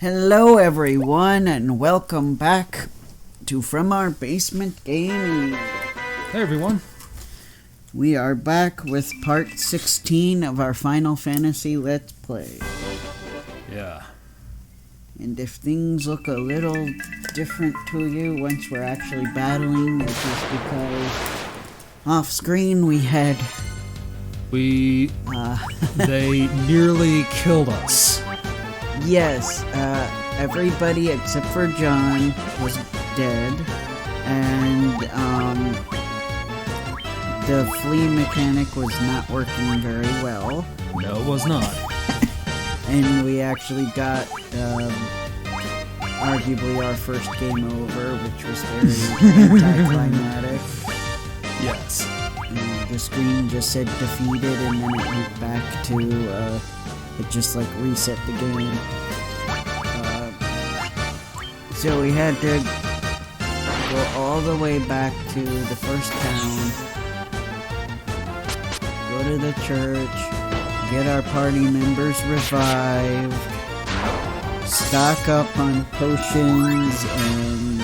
Hello everyone and welcome back to From Our Basement Gaming. Hey everyone. We are back with part 16 of our Final Fantasy Let's Play. Yeah. And if things look a little different to you once we're actually battling, it's just because off screen we had... They nearly killed us. Yes, everybody except for John was dead, and the flea mechanic was not working very well. No, it was not. And we actually got arguably our first game over, which was very anticlimactic. Yes. The screen just said defeated, and then it went back to it just like reset the game. So we had to go all the way back to the first town, go to the church, get our party members revived, stock up on potions and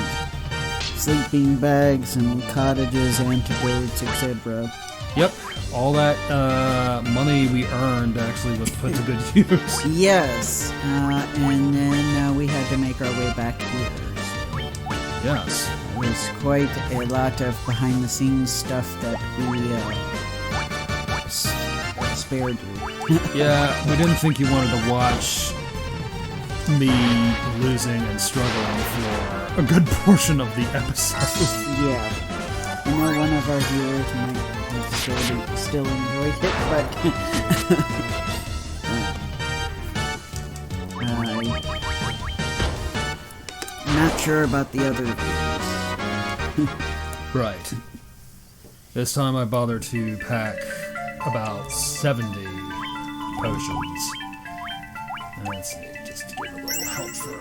sleeping bags and cottages, antidotes, etc. Yep. All that money we earned actually was put to good use. Yes, and then we had to make our way back here. So Yes. it was quite a lot of behind-the-scenes stuff that we spared you. Yeah, we didn't think you wanted to watch me losing and struggling for a good portion of the episode. Yeah, I know one of our viewers might have still enjoyed it, but I'm not sure about the other viewers. Right. This time I bothered to pack about 70 potions. And let's see, just to give a little help for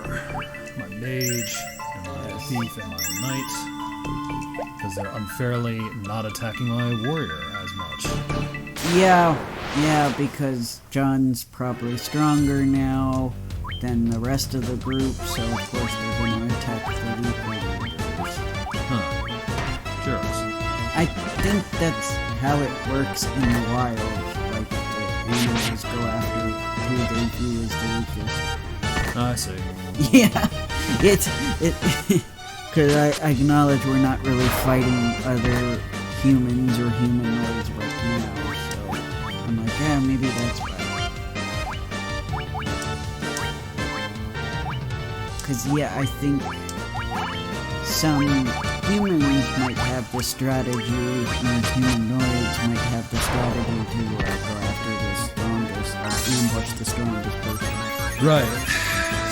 my mage, and my thief, and my knight. Because they're unfairly not attacking my warrior as much. Yeah, because John's probably stronger now than the rest of the group, so of course they're going to attack the weak warriors. Huh. Jerks. I think that's how it works in the wild. Like, the animals go after who they view as the weakest. I see. Yeah, because I acknowledge we're not really fighting other humans or humanoids right now, so I'm like, yeah, maybe that's right. Because, yeah, I think some humans might have the strategy, and humanoids might have the strategy to go after the strongest, ambush the strongest person. Right.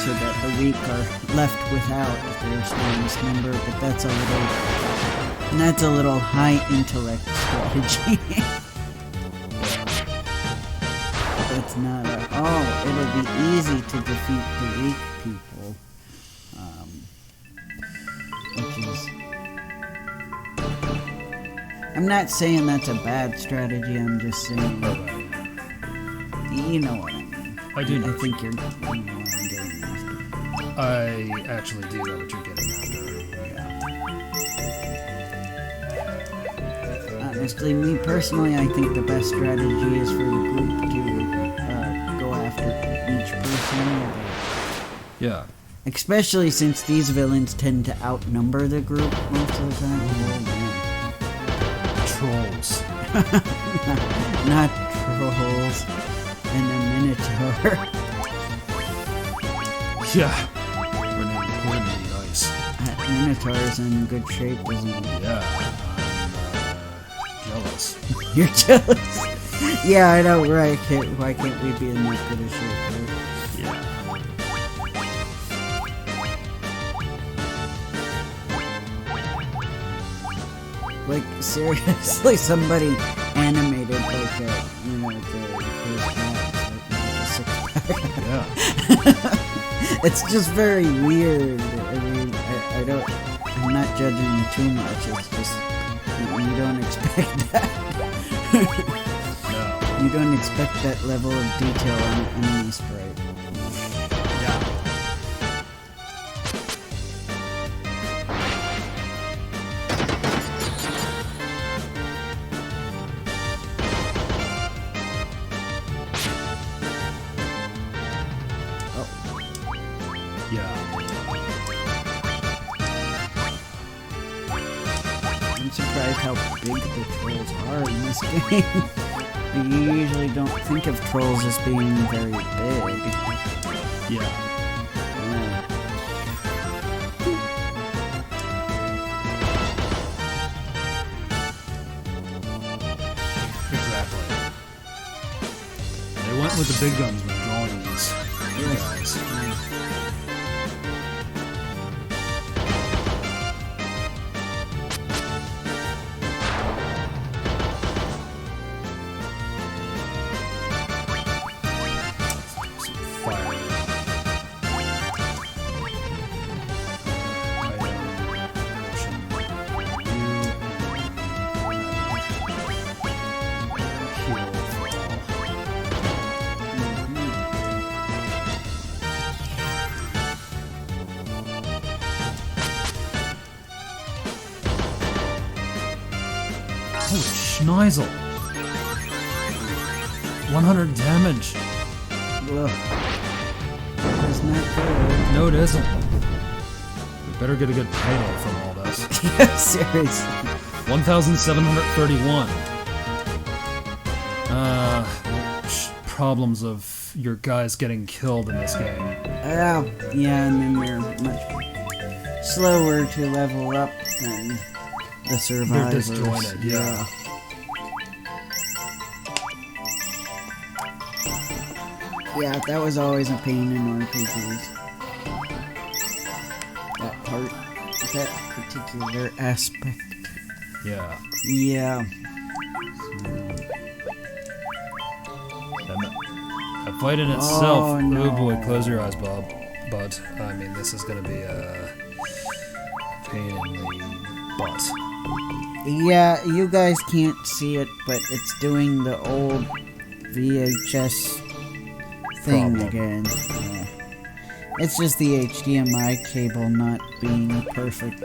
So that the weak are left without their strongest member, but that's a little high intellect strategy. That's not it'll be easy to defeat the weak people. Which is... I'm not saying that's a bad strategy, I'm just saying... You know what I mean. I do know. I think you know what I'm getting after. I actually do know what you're getting after. Yeah. Honestly, me personally, I think the best strategy is for the group to go after each person. Yeah. Especially since these villains tend to outnumber the group most of the time. Oh, man. Trolls. Not trolls. And a minotaur. Yeah. We're gonna be nice. That minotaur's in good shape, isn't he? Yeah. I'm jealous. You're jealous? Yeah, I know, right? Why can't we be in this good of shape, right? Yeah. Like, seriously, somebody animated, like, the six-pack. Yeah. It's just very weird. I mean, I'm not judging too much, it's just, you don't expect that. No. You don't expect that level of detail on an enemy sprite. Yeah. well. Yeah. I'm surprised how big the trolls are in this game. You usually don't think of trolls as being very big. Yeah. Exactly. They went with the big guns when drawing these guys. Holy schnizel! 100 damage! Ugh. That's not good. No, it isn't. We better get a good payday from all this. Yeah, seriously. 1,731. Problems of your guys getting killed in this game. Yeah, and then they're much slower to level up than the survivors. They're disjointed, yeah. Yeah, that was always a pain in RPGs. That particular aspect. Yeah. Yeah. That fight in itself, oh boy, close your eyes, Bob. But, I mean, this is gonna be a pain in the butt. Yeah, you guys can't see it, but it's doing the old VHS thing again. Yeah. It's just the HDMI cable not being perfect.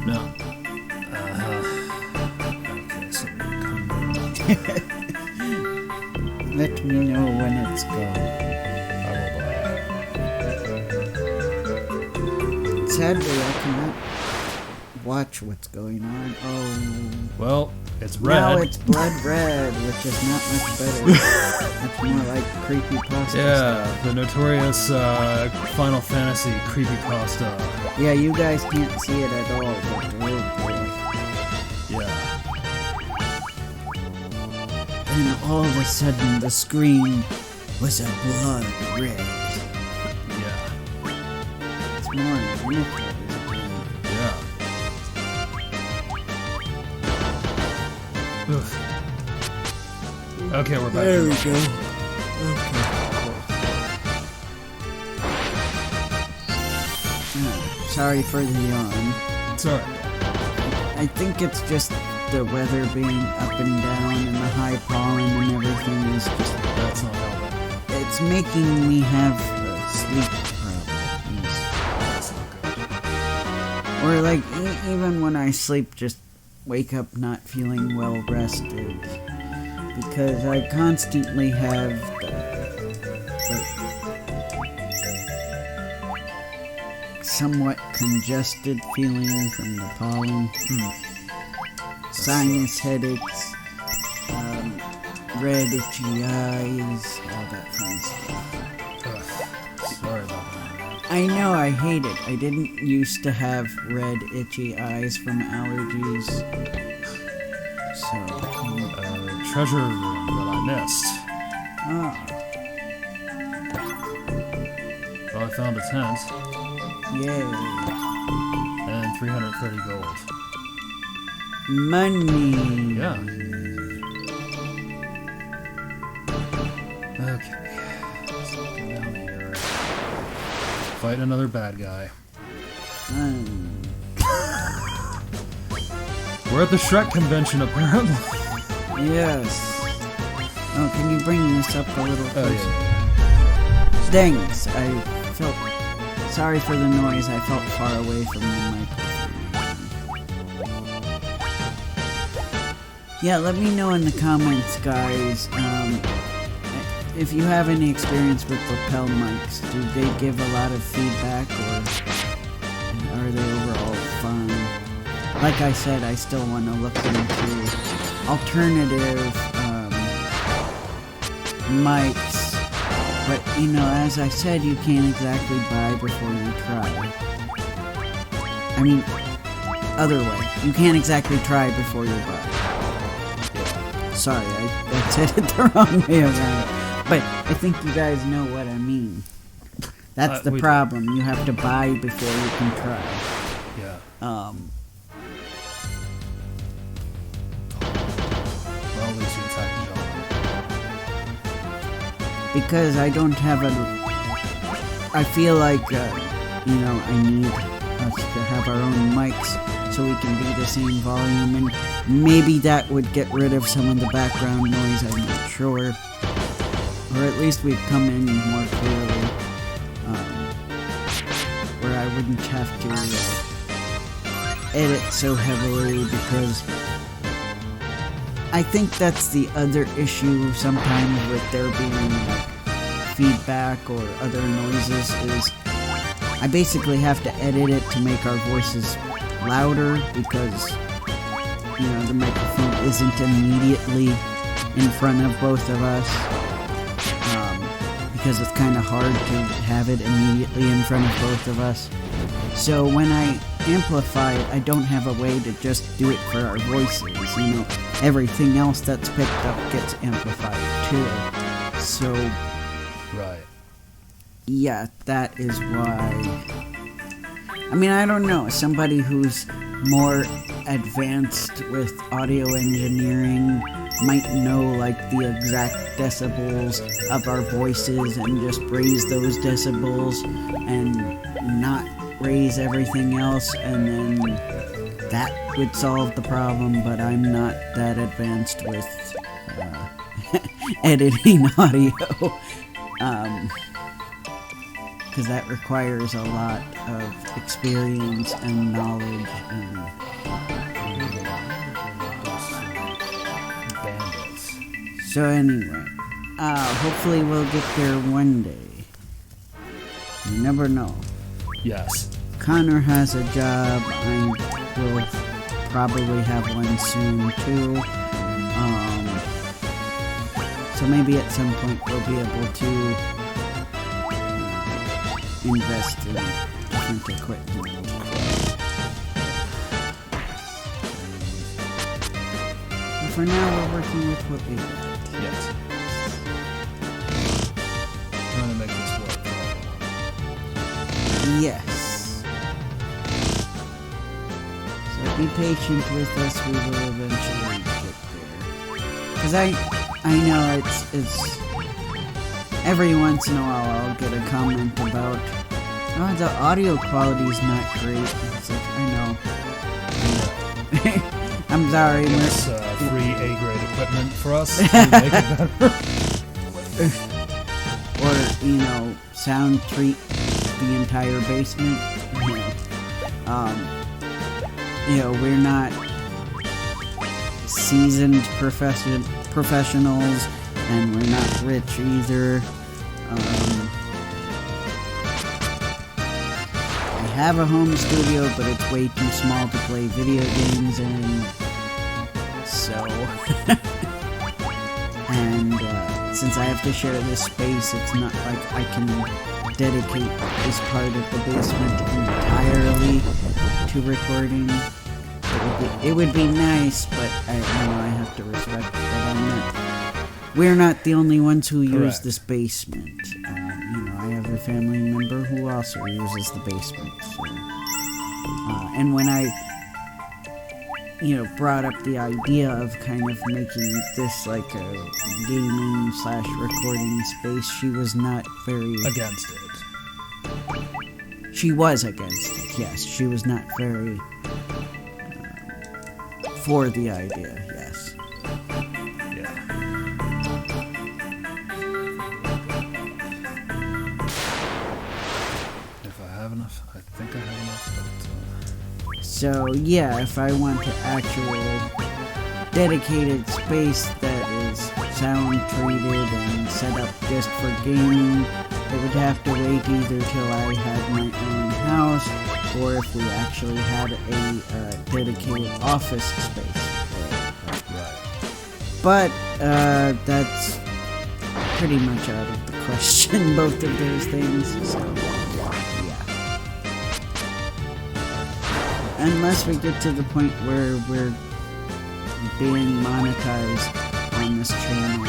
No. Okay, so come Let me know when it's gone. I will buy it. Sadly, I cannot watch what's going on. Oh. Well, it's red. Now it's blood red, which is not much better. It's more like creepypasta. Yeah, the notorious Final Fantasy creepypasta. Yeah, you guys can't see it at all, but oh boy. Yeah. And all of a sudden, the screen was a blood red. Yeah. It's more manipulative. Yeah. Ugh. Okay, we're back. There we go. Okay. Sorry for the yawn. It's alright. I think it's just the weather being up and down and the high pollen and everything is just... That's not helping. It's making me have sleep problems. That's not good. Or like, even when I sleep, just wake up not feeling well rested. Because I constantly have somewhat congested feeling from the pollen. Sinus headaches, red itchy eyes, all that fun stuff. Ugh. Sorry about that. I know, I hate it. I didn't used to have red itchy eyes from allergies. So, Treasure room that I missed. ah, Well, I found a tent yay. and 330 gold. Money. Yeah. Okay. Let's go down here. Fight another bad guy. We're at the Shrek convention, apparently. Yes. Oh, can you bring this up a little closer? Oh, yeah. Thanks. I felt... Sorry for the noise. I felt far away from the microphone. Yeah, let me know in the comments, guys. if you have any experience with lapel mics, do they give a lot of feedback, or are they overall fine? Like I said, I still want to look into alternative mics, but you know, as I said, you can't exactly buy before you try. I mean, other way, you can't exactly try before you buy. Sorry, I said it the wrong way around. But I think you guys know what I mean. That's the problem. You have to buy before you can try. Yeah. Well, at least you attacked John. because I don't have I feel like, you know, I need us to have our own mics so we can be the same volume, and maybe that would get rid of some of the background noise, I'm not sure. Or at least we'd come in more clearly, where I wouldn't have to edit so heavily, because I think that's the other issue sometimes with there being like feedback or other noises, is I basically have to edit it to make our voices louder, because, you know, the microphone isn't immediately in front of both of us. Because it's kind of hard to have it immediately in front of both of us. So when I amplify it, I don't have a way to just do it for our voices. You know, everything else that's picked up gets amplified too. So, right. Yeah, that is why. I mean, I don't know. Somebody who's more advanced with audio engineering might know like the exact decibels of our voices and just raise those decibels and not raise everything else, and then that would solve the problem. But I'm not that advanced with editing audio, because that requires a lot of experience and knowledge and so anyway, hopefully we'll get there one day. You never know. Yes. Connor has a job. I will probably have one soon too. So maybe at some point we'll be able to invest in different equipment. But for now, we're working with what we got. Yes. Trying to make this work. Yes. So be patient with us, we will eventually get there. Because I know it's every once in a while I'll get a comment about, oh, the audio quality's not great. It's like, I know. I'm sorry, It's free A-grade equipment for us to make it better. Or, you know, sound treat the entire basement. You know, we're not seasoned professionals, and we're not rich either. I have a home studio, but it's way too small to play video games in. So, and since I have to share this space, it's not like I can dedicate this part of the basement entirely to recording. It would be nice, but I have to respect that we're not the only ones who use this basement. I have a family member who also uses the basement. So, and when I, brought up the idea of kind of making this like a gaming/recording space, she was not very against it. She was against it, yes. She was not very for the idea, yes. Yeah. If I have enough, I think I have enough, but... So, yeah, if I want to dedicated space that is sound treated and set up just for gaming, it would have to wait either till I had my own house, or if we actually had a dedicated office space. Right. But that's pretty much out of the question, both of those things. So, yeah. Unless we get to the point where we're being monetized on this channel,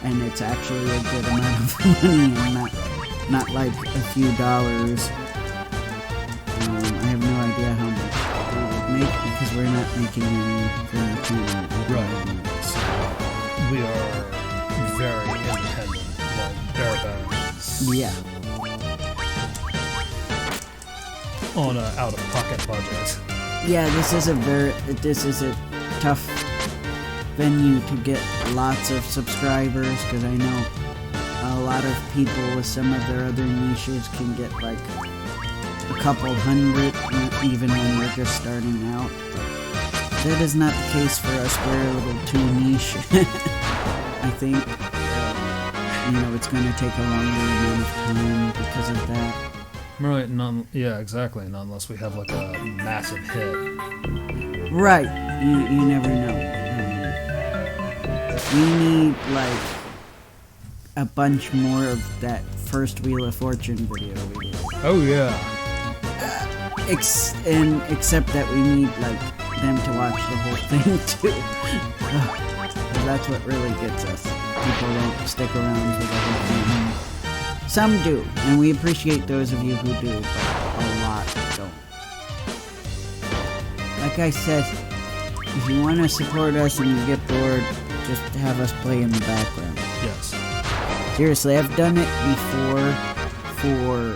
and it's actually a good amount of money, and not like a few dollars. I have no idea how much we would make because we're not making any from the channel. Right. So we are very independent, like bare bones. Yeah. On an out-of-pocket budget. Yeah, this is a tough venue to get lots of subscribers, because I know a lot of people with some of their other niches can get like a couple hundred, even when we're just starting out. That is not the case for us. We're a little too niche. I think, it's going to take a longer amount of time because of that. Right, yeah, exactly, not unless we have like a massive hit. Right, you never know. We need like a bunch more of that first Wheel of Fortune video we did. Oh yeah. Except that we need like them to watch the whole thing too. That's what really gets us. People don't stick around for the whole thing. Some do, and we appreciate those of you who do, but a lot don't. Like I said, if you want to support us and you get bored, just have us play in the background. Yes. Seriously, I've done it before for,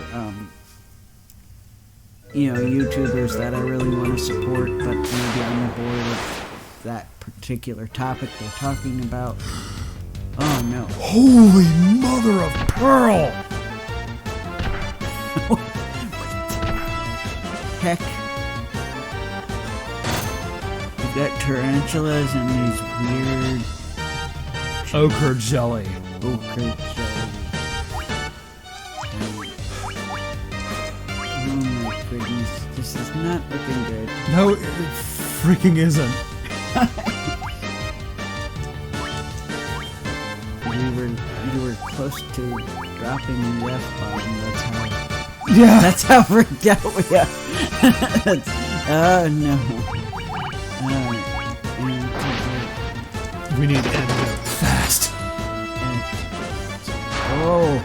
YouTubers that I really want to support, but maybe I'm bored of that particular topic they're talking about. Oh no. Holy mother of pearl! Heck. We've got tarantulas and these weird Ochre jelly. ochre jelly. Oh my goodness, this is not looking good. No, it freaking isn't. You were close to dropping the F-bomb. Yeah. That's how freaked out we are. Oh no. We need to end it fast. Oh.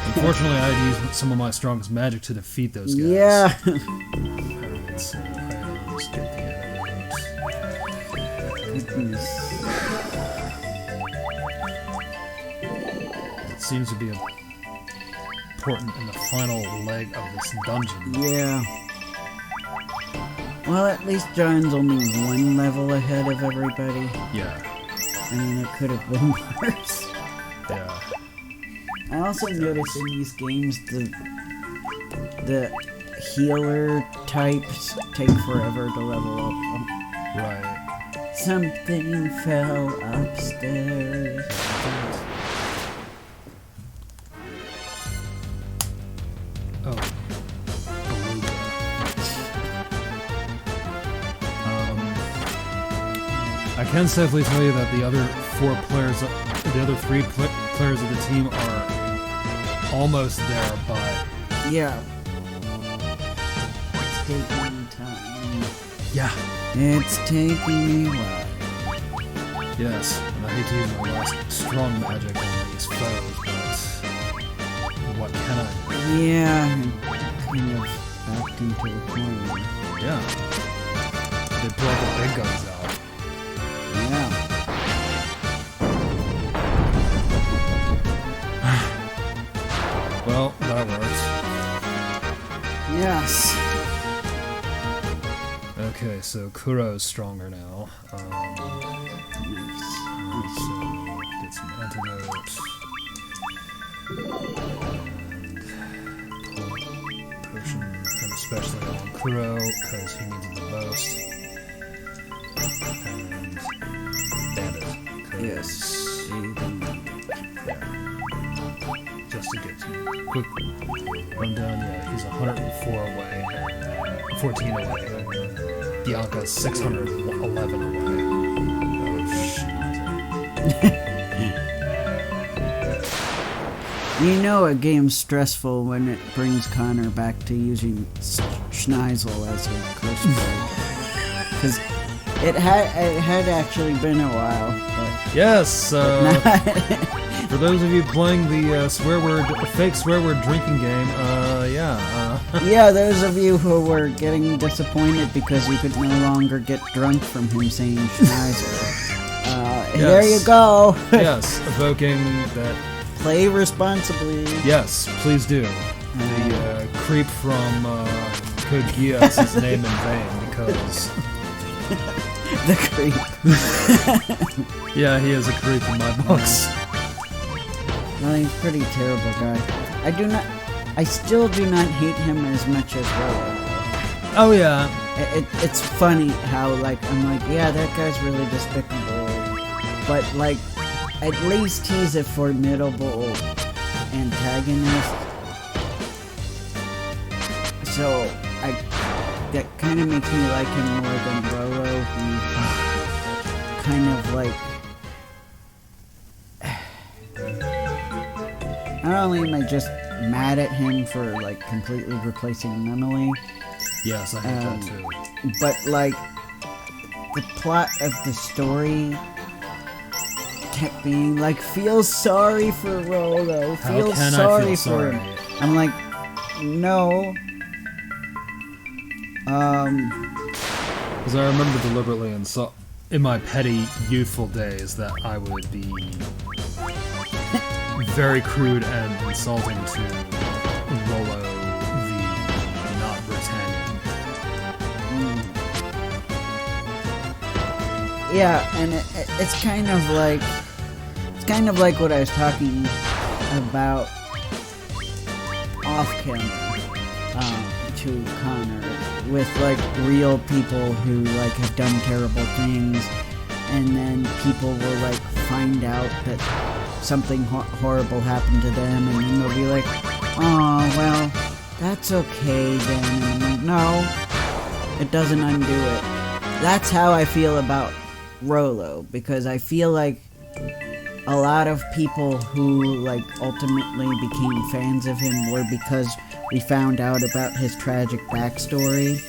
Unfortunately, I had to use some of my strongest magic to defeat those guys. Yeah. Alright, so let's get Goodness. It seems to be important in the final leg of this dungeon. Yeah. Well, at least John's only one level ahead of everybody. Yeah. I mean, it could have been worse. Yeah. I also noticed in these games the healer types take forever to level up. Right. Something fell upstairs. Oh. Beluga. I can safely tell you that the other three players of the team are almost there, but Yeah. It's taking time. yeah. It's taking me a while. Yes, and I hate to use my last strong magic on these foes, but what can I do? Yeah, I'm kind of backed into a corner. Yeah. They brought the big guns out. Yeah. Well, that works. Yes. Okay, so Kuro's stronger now. Nice. So get some antidote. And potion, and especially on Kuro, because he needs it the most. and Bandit. 'Cause- Yes. There. Just to get you quick rundown, yeah, he's 104 away, 14 away. Bianca's 611 away. Oh, shit. You know a game's stressful when it brings Connor back to using Schneisel as a curse word. Because it had actually been a while. But Yes, not. for those of you playing the fake swear word drinking game, yeah. Yeah, those of you who were getting disappointed because you could no longer get drunk from him saying Schneisel. There you go. Yes, evoking that. Play responsibly. Yes, please do. The creep from Code Geass his name in vain because. The creep. Yeah, he is a creep in my books. Well, he's a pretty terrible guy. I still do not hate him as much as Rollo. Oh yeah. It's funny how, like, I'm like, yeah, that guy's really despicable. But, like, at least he's a formidable antagonist. So, that kind of makes me like him more than Rollo, who's kind of like... Not only am I just mad at him for, like, completely replacing Nunnally, Yes, I hate that too. but, like, the plot of the story kept being, like, feel sorry for Rollo, How feel can I sorry feel for sorry? him. I'm like, no. Because I remember deliberately in my petty youthful days that I would be very crude and insulting to Rollo the not Britannian. Yeah, and it's kind of like what I was talking about off camera to Connor, with like real people who like have done terrible things, and then people will like find out that something horrible happened to them, and then they'll be like, oh well, that's okay then. And I'm like, no, it doesn't undo it. That's how I feel about Rollo, because I feel like a lot of people who like ultimately became fans of him were because we found out about his tragic backstory.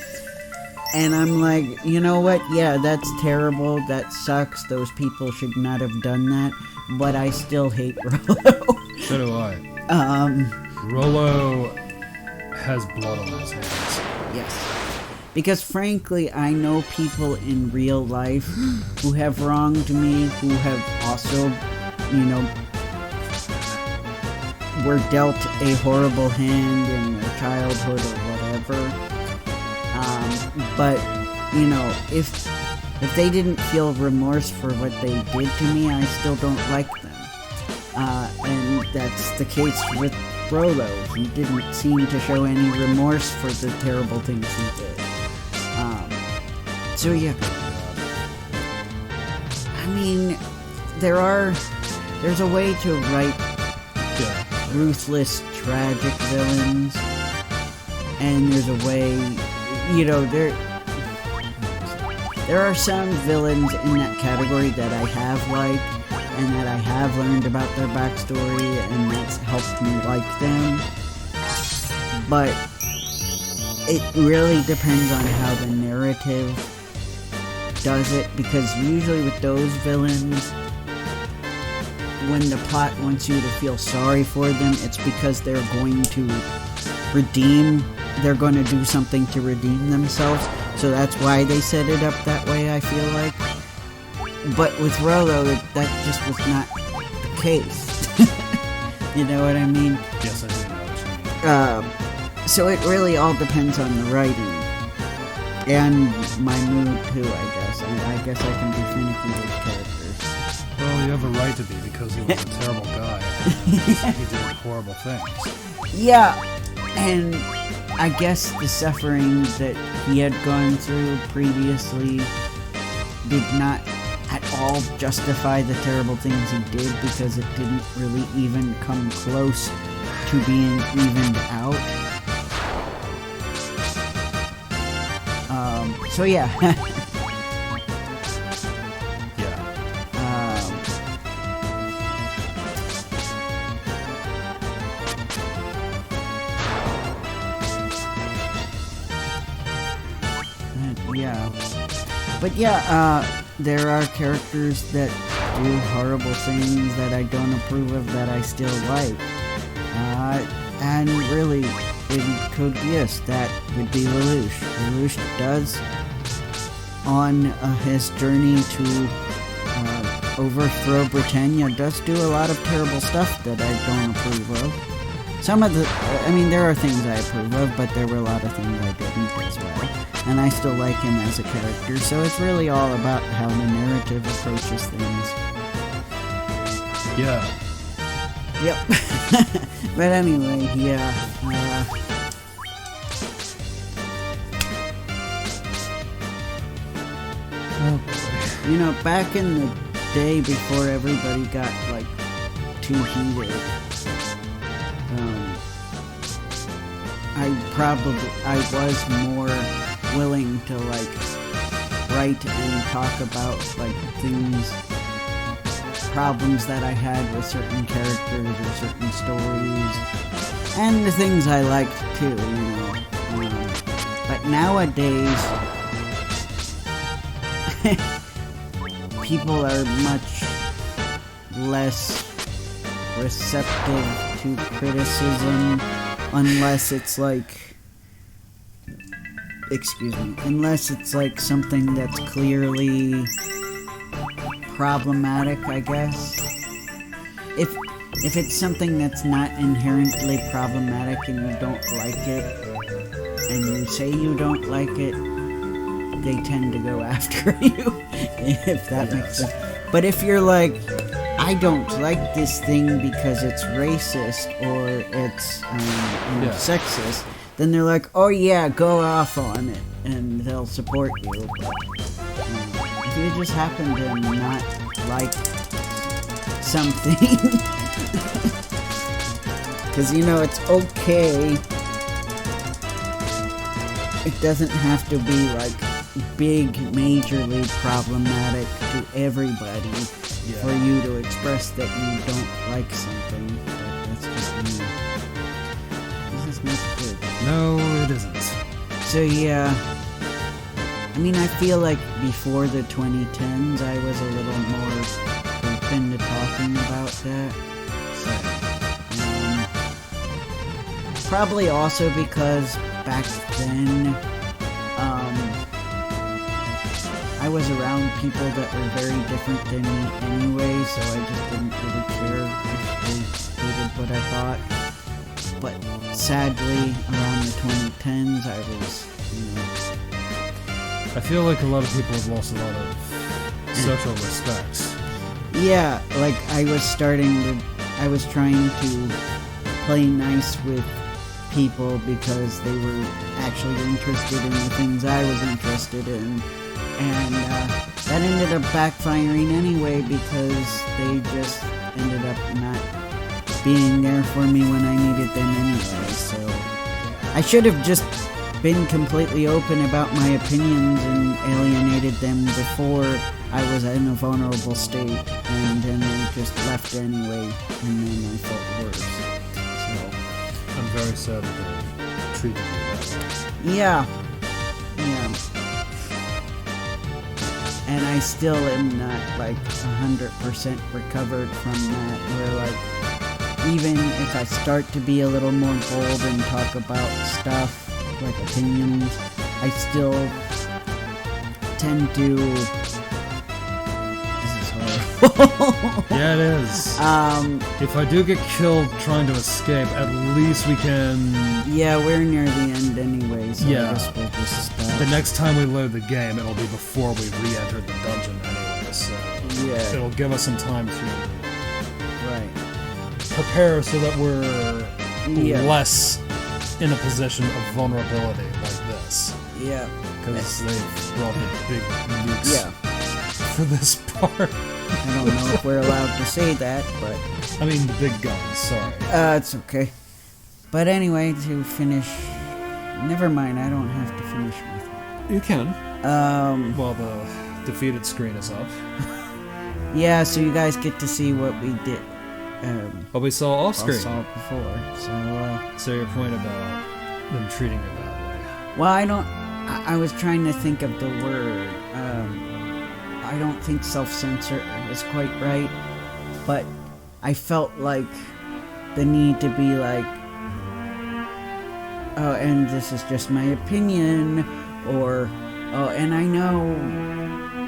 And I'm like, you know what? Yeah, that's terrible. That sucks. Those people should not have done that. But I still hate Rollo. So do I. Rollo has blood on his hands. Yes. Because frankly, I know people in real life who have wronged me, who have also, you know, were dealt a horrible hand in their childhood or whatever. But, you know, if they didn't feel remorse for what they did to me, I still don't like them. And that's the case with Rollo. He didn't seem to show any remorse for the terrible things he did. So yeah. I mean, there's a way to write ruthless, tragic villains, and there's a way, you know, there are some villains in that category that I have liked, and that I have learned about their backstory, and that's helped me like them. But it really depends on how the narrative does it, because usually with those villains, when the plot wants you to feel sorry for them, it's because they're going to do something to redeem themselves, so that's why they set it up that way, I feel like. But with Rollo, that just was not the case. You know what I mean? Yes, I do know what you mean. So it really all depends on the writing. And my mood too, I guess. I guess I can be finicky with characters. Well, you have a right to be, because he was a terrible guy, and he did horrible things. Yeah, and I guess the suffering that he had gone through previously did not at all justify the terrible things he did, because it didn't really even come close to being evened out. So yeah. Yeah. Yeah. But yeah, there are characters that do horrible things that I don't approve of that I still like. And really, in Code Geass, that would be Lelouch. Lelouch does, on his journey to overthrow Britannia, does do a lot of terrible stuff that I don't approve of. Some of the, I mean, there are things I approve of, but there were a lot of things I didn't as well. And I still like him as a character, so it's really all about how the narrative approaches things. Yeah. Yep. But anyway, yeah. Oh, You know, back in the day before everybody got, like, too heated, I was more willing to, like, write and talk about, like, problems that I had with certain characters or certain stories, and the things I liked too, you know. But nowadays, people are much less receptive to criticism, unless it's like, unless it's like something that's clearly problematic, I guess. If it's something that's not inherently problematic and you don't like it, and you say you don't like it, they tend to go after you, if that makes sense. But if you're like, I don't like this thing because it's racist or it's sexist, then they're like, oh yeah, go off on it, and they'll support you. If you just happen to not like something, because, you know, it's okay. It doesn't have to be, like, big, majorly problematic to everybody for you to express that you don't like something. But that's just me. This is not good. no, it isn't. So, yeah. I mean, I feel like before the 2010s, I was a little more open to talking about that. Probably also because back then, I was around people that were very different than me anyway, so I just didn't really care if they hated what I thought. But sadly, around the 2010s, I was, you know... I feel like a lot of people have lost a lot of social respect. Yeah, like I was trying to play nice with people because they were actually interested in the things I was interested in. And that ended up backfiring anyway, because they just ended up not being there for me when I needed them anyway. So I should have just been completely open about my opinions and alienated them before I was in a vulnerable state, and then they just left anyway, and then I felt worse. So I'm very sad that they treated you that way. yeah. And I still am not, like, 100% recovered from that, where, like, even if I start to be a little more bold and talk about stuff, like opinions, I still tend to... This is horrible. Yeah, it is. If I do get killed trying to escape, at least we can... Yeah, we're near the end anyway, so I guess we'll just stop. The next time we load the game, it'll be before we re-enter the dungeon anyway, so... Yeah. It'll give us some time to... Right. prepare so that we're less in a position of vulnerability like this. Yeah. Because they've brought the big nukes. Yeah. for this part. I don't know if we're allowed to say that, but... I mean, the big guns, sorry. It's okay. But anyway, to finish... Never mind, I don't have to finish with it. You can. While the defeated screen is up. Yeah, so you guys get to see what we did. What we saw off screen. Saw it before, So your point about them treating you badly. Well, I was trying to think of the word. I don't think self-censor is quite right, but I felt like the need to be like, oh, and this is just my opinion, or, oh, and I know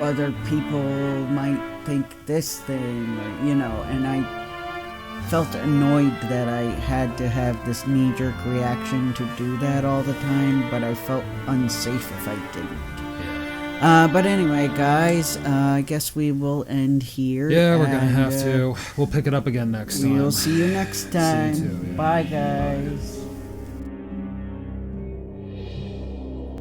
other people might think this thing, or, you know, and I felt annoyed that I had to have this knee-jerk reaction to do that all the time, but I felt unsafe if I didn't. But anyway, guys, I guess we will end here. Yeah, we're gonna have to. We'll pick it up again next time. We'll see you next time. See you too, yeah. Bye, guys.